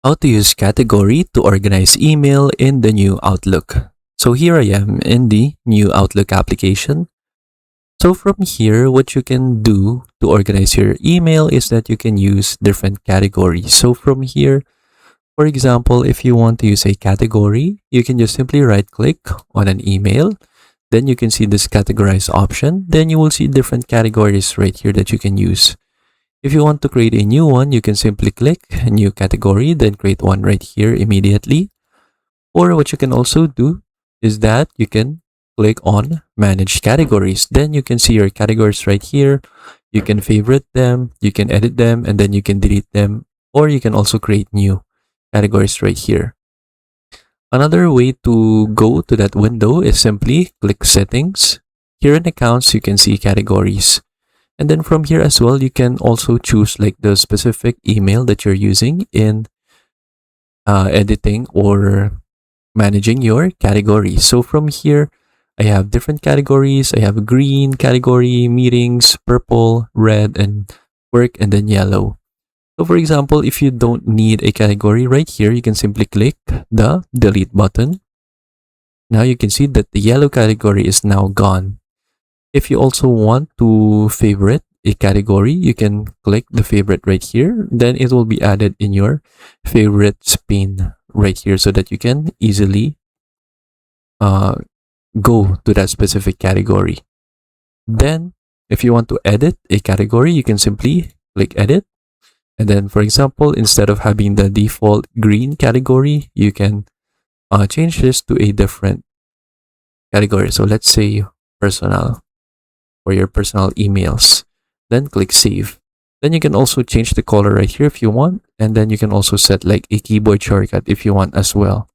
How to use category to organize email in the new Outlook. So here I am in the new Outlook application. So from here, what you can do to organize your email is that you can use different categories. So from here, for example, if you want to use a category, you can just simply right click on an email. Then you can see this categorize option. Then you will see different categories right here that you can use. If you want to create a new one, you can simply click new category, then create one right here immediately. Or what you can also do is that you can click on manage categories. Then you can see your categories right here. You can favorite them, you can edit them, and then you can delete them. Or you can also create new categories right here. Another way to go to that window is simply click settings. Here in accounts, you can see categories. And then from here as well, you can also choose like the specific email that you're using in editing or managing your categories. So from here, I have different categories. I have green category, meetings, purple, red, and work, and then yellow. So for example, if you don't need a category right here, you can simply click the delete button. Now you can see that the yellow category is now gone. If you also want to favorite a category, you can click the favorite right here. Then it will be added in your favorites pane right here so that you can easily go to that specific category. Then if you want to edit a category, you can simply click edit. And then for example, instead of having the default green category, you can change this to a different category. So let's say personal, for your personal emails. Then click save. Then you can also change the color right here if you want. And then you can also set like a keyboard shortcut if you want as well.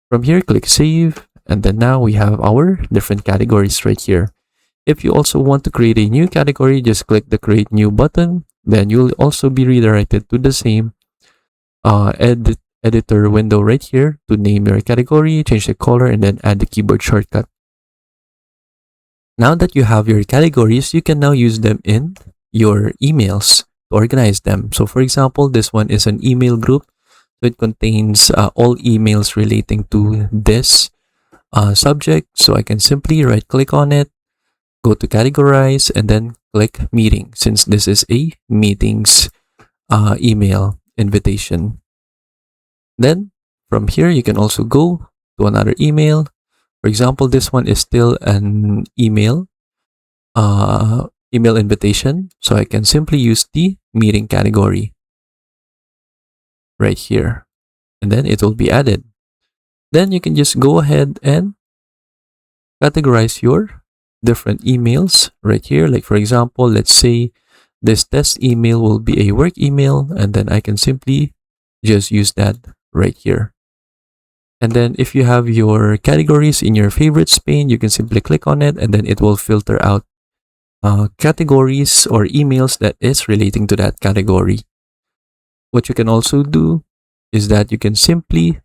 From here, click save. And then now we have our different categories right here. If you also want to create a new category, just click the create new button. Then you'll also be redirected to the same editor window right here to name your category, change the color, and then add the keyboard shortcut. Now that you have your categories, you can now use them in your emails to organize them. So for example, this one is an email group. So it contains all emails relating to this subject. So I can simply right click on it, go to categorize, and then click meeting, since this is a meetings email invitation. Then from here, you can also go to another email. For example, this one is still an email invitation. So I can simply use the meeting category right here, and then it will be added. Then you can just go ahead and categorize your different emails right here. Like for example, let's say this test email will be a work email, and then I can simply just use that right here. And then if you have your categories in your favorites pane, you can simply click on it, and then it will filter out categories or emails that is relating to that category. What you can also do is that you can simply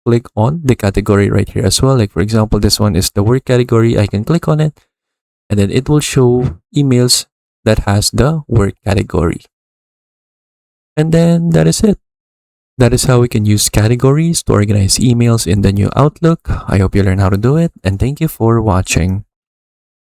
click on the category right here as well. Like for example, this one is the work category. I can click on it, and then it will show emails that has the work category. And then that is it. That is how we can use categories to organize emails in the new Outlook. I hope you learn how to do it, and thank you for watching.